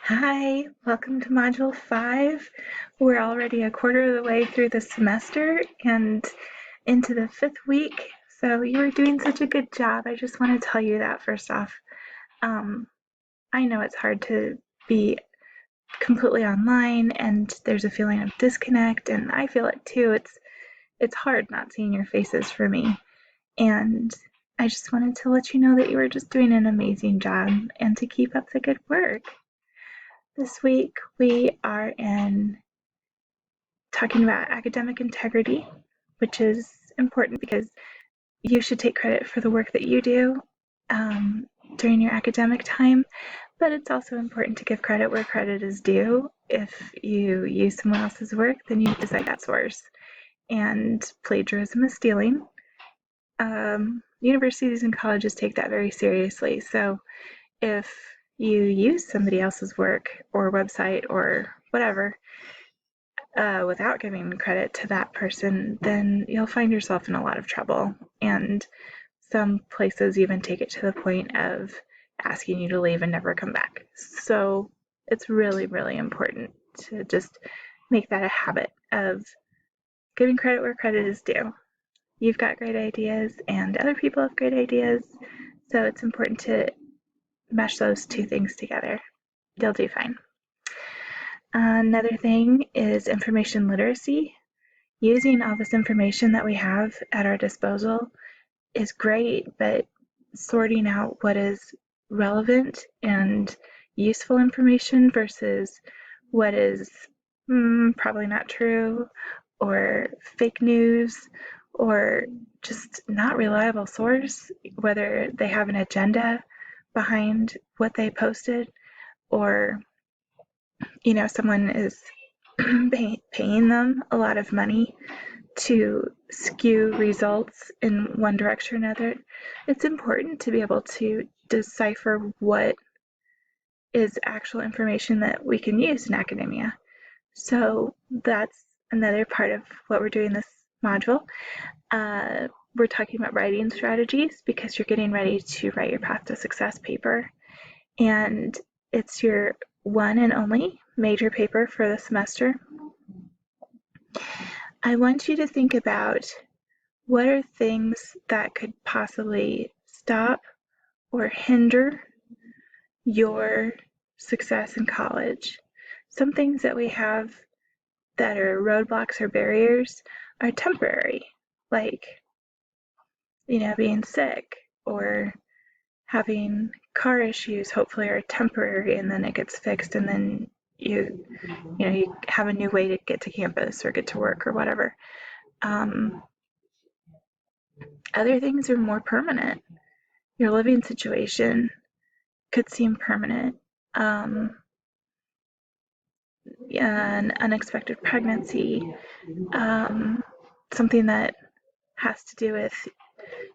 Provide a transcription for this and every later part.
Hi, welcome to Module 5. We're already a quarter of the way through the semester and into the 5th week, so you are doing such a good job. I just want to tell you that first off. I know it's hard to be completely online and there's a feeling of disconnect, and I feel it too. It's hard not seeing your faces for me, and I just wanted to let you know that you were just doing an amazing job and to keep up the good work. This week we are talking about academic integrity, which is important because you should take credit for the work that you do during your academic time, but it's also important to give credit where credit is due. If you use someone else's work, then you decide that source. And plagiarism is stealing. Universities and colleges take that very seriously. So if you use somebody else's work or website or whatever without giving credit to that person, then you'll find yourself in a lot of trouble. And some places even take it to the point of asking you to leave and never come back. So it's really, really important to just make that a habit of giving credit where credit is due. You've got great ideas and other people have great ideas, so it's important to mesh those two things together. You'll do fine. Another thing is information literacy. Using all this information that we have at our disposal is great, but sorting out what is relevant and useful information versus what is probably not true or fake news or just not reliable source, whether they have an agenda behind what they posted or someone is paying them a lot of money to skew results in one direction or another. It's important to be able to decipher what is actual information that we can use in academia. So that's another part of what we're doing this module. We're talking about writing strategies because you're getting ready to write your Path to Success paper. And it's your one and only major paper for the semester. I want you to think about what are things that could possibly stop or hinder your success in college. Some things that we have that are roadblocks or barriers are temporary, like being sick or having car issues hopefully are temporary and then it gets fixed and then you have a new way to get to campus or get to work or whatever. Other things are more permanent. Your living situation could seem permanent. An unexpected pregnancy, something that has to do with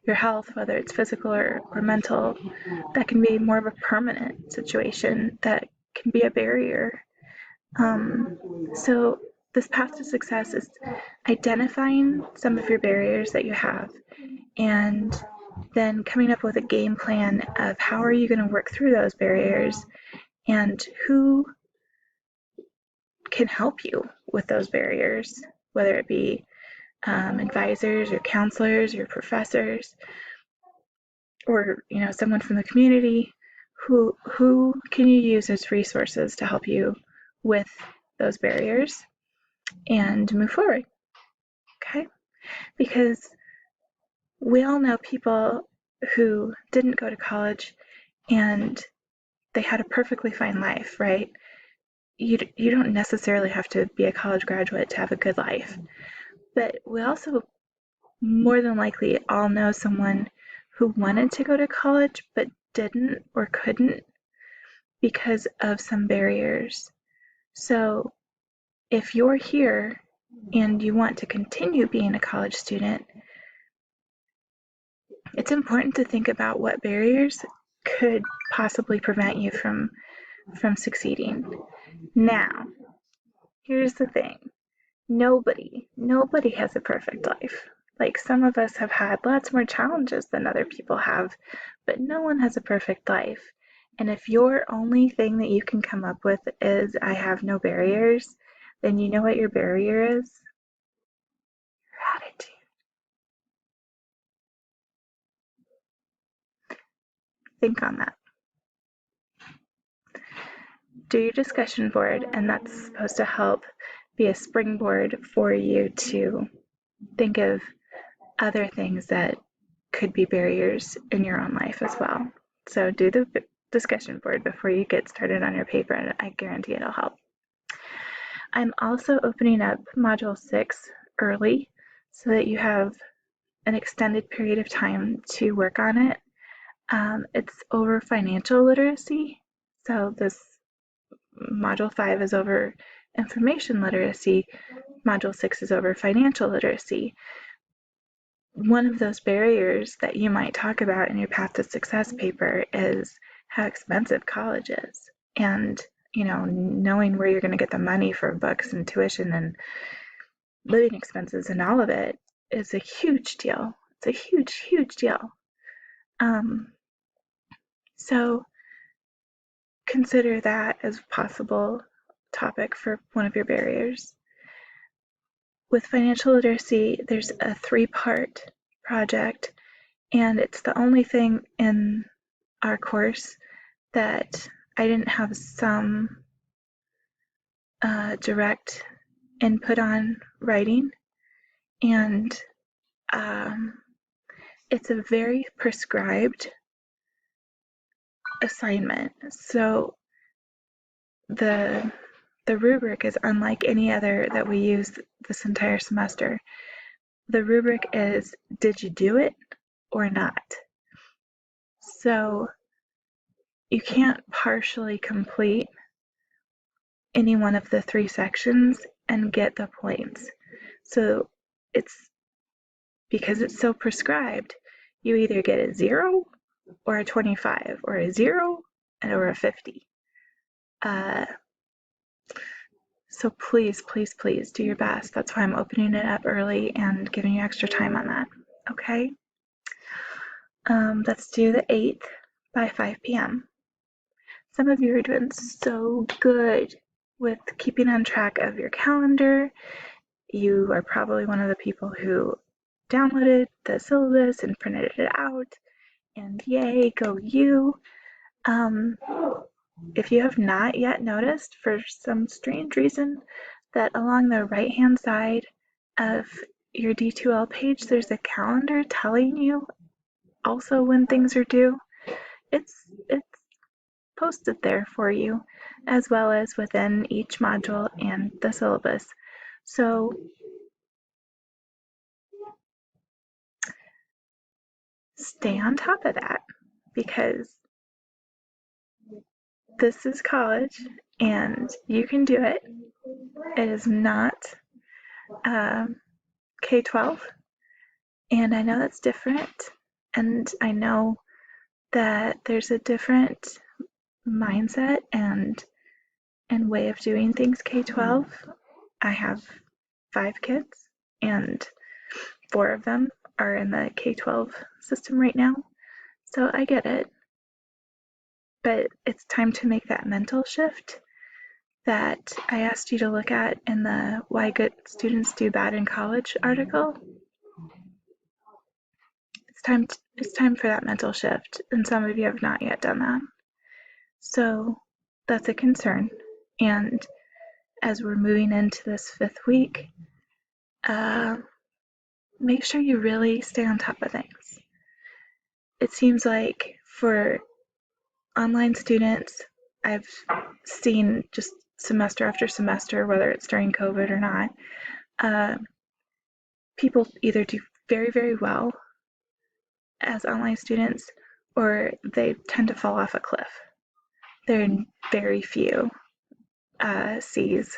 your health, whether it's physical or mental, that can be more of a permanent situation that can be a barrier. So this path to success is identifying some of your barriers that you have and then coming up with a game plan of how are you going to work through those barriers and who can help you with those barriers, whether it be advisors or counselors or professors or someone from the community. Who can you use as resources to help you with those barriers and move forward? Okay, because we all know people who didn't go to college and they had a perfectly fine life, right? You don't necessarily have to be a college graduate to have a good life, but we also more than likely all know someone who wanted to go to college but didn't or couldn't because of some barriers. So if you're here and you want to continue being a college student, it's important to think about what barriers could possibly prevent you from succeeding. Now, here's the thing. Nobody has a perfect life. Like, some of us have had lots more challenges than other people have, but no one has a perfect life. And if your only thing that you can come up with is I have no barriers, then you know what your barrier is? Your attitude. Think on that. Do your discussion board, and that's supposed to help be a springboard for you to think of other things that could be barriers in your own life as well. So do the discussion board before you get started on your paper, and I guarantee it'll help. I'm also opening up Module 6 early so that you have an extended period of time to work on it. It's over financial literacy. So this Module 5 is over information literacy. Module 6 is over financial literacy. One of those barriers that you might talk about in your Path to Success paper is how expensive college is. And, knowing where you're going to get the money for books and tuition and living expenses and all of it is a huge deal. It's a huge, huge deal. So consider that as a possible topic for one of your barriers. With financial literacy, there's a 3-part project, and it's the only thing in our course that I didn't have some direct input on writing. And it's a very prescribed assignment. So the rubric is unlike any other that we use this entire semester. The rubric is, did you do it or not? So you can't partially complete any one of the 3 sections and get the points. So because it's so prescribed, you either get a 0 or a 25 or a 0 or a 50. So please, please, please do your best. That's why I'm opening it up early and giving you extra time on that. Okay? That's due the 8th by 5 p.m. Some of you are doing so good with keeping on track of your calendar. You are probably one of the people who downloaded the syllabus and printed it out. And yay, go you. If you have not yet noticed, for some strange reason, that along the right-hand side of your D2L page, there's a calendar telling you also when things are due. It's posted there for you, as well as within each module and the syllabus. So stay on top of that, because this is college and you can do it. It is not K-12, and I know that's different, and I know that there's a different mindset and way of doing things K-12. I have 5 kids, and 4 of them are in the K-12 system right now, so I get it. But it's time to make that mental shift that I asked you to look at in the Why Good Students Do Bad in College article. It's time for that mental shift, and some of you have not yet done that. So that's a concern. And as we're moving into this 5th week, make sure you really stay on top of things. It seems like for online students, I've seen just semester after semester, whether it's during COVID or not, people either do very, very well as online students, or they tend to fall off a cliff. There are very few C's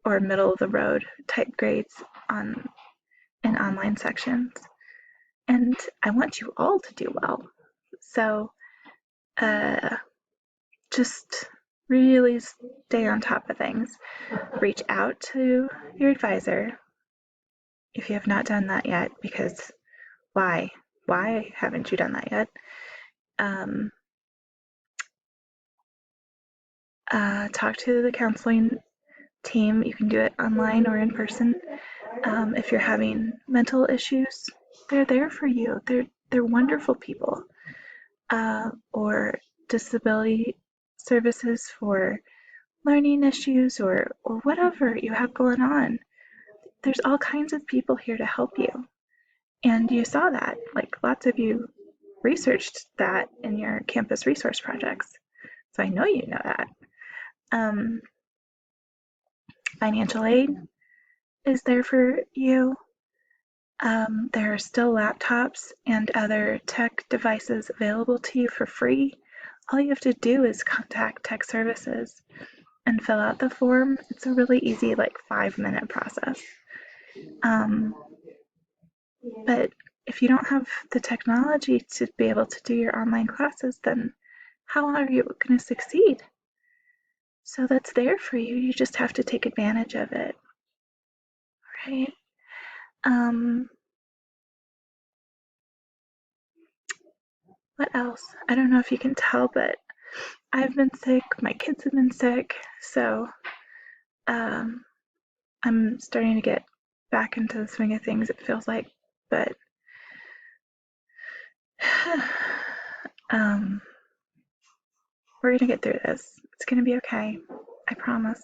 or middle of the road type grades in online sections. And I want you all to do well. So just really stay on top of things. Reach out to your advisor if you have not done that yet, because why haven't you done that yet? talk to the counseling team. You can do it online or in person. If you're having mental issues, they're there for you. They're wonderful people. Or disability services for learning issues or whatever you have going on. There's all kinds of people here to help you. And you saw that. Like lots of you researched that in your campus resource projects. So I know you know that. Um, Financial aid is there for you. There are still laptops and other tech devices available to you for free. All you have to do is contact tech services and fill out the form. It's a really easy, like 5-minute process. But if you don't have the technology to be able to do your online classes, then how are you going to succeed? So that's there for you. You just have to take advantage of it, right? What else? I don't know if you can tell, but I've been sick. My kids have been sick. So I'm starting to get back into the swing of things, it feels like. But we're going to get through this. It's going to be okay. I promise.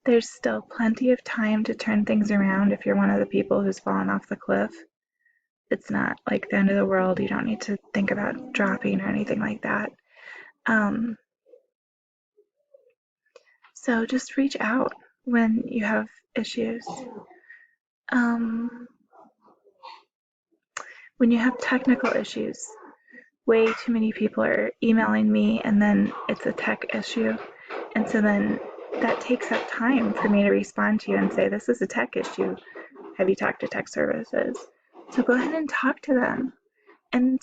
There's still plenty of time to turn things around if you're one of the people who's fallen off the cliff. It's not like the end of the world. You don't need to think about dropping or anything like that. So just reach out when you have issues. When you have technical issues, way too many people are emailing me and then it's a tech issue. And so then that takes up time for me to respond to you and say, this is a tech issue. Have you talked to tech services? So go ahead and talk to them. And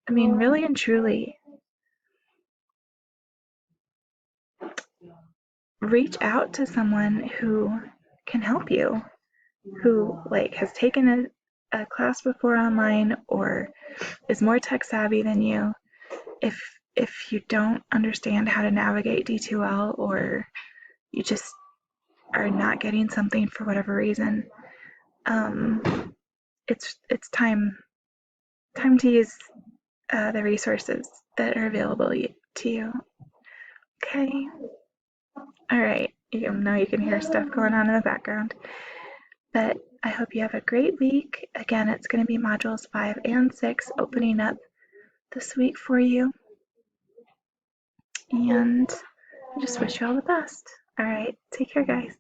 I mean, really and truly, reach out to someone who can help you, who like has taken a class before online or is more tech savvy than you. If you don't understand how to navigate D2L or you just are not getting something for whatever reason, it's time to use the resources that are available to you. Okay. All right. You know you can hear stuff going on in the background, but I hope you have a great week. Again, it's going to be modules 5 and 6 opening up this week for you, and I just wish you all the best. All right. Take care, guys.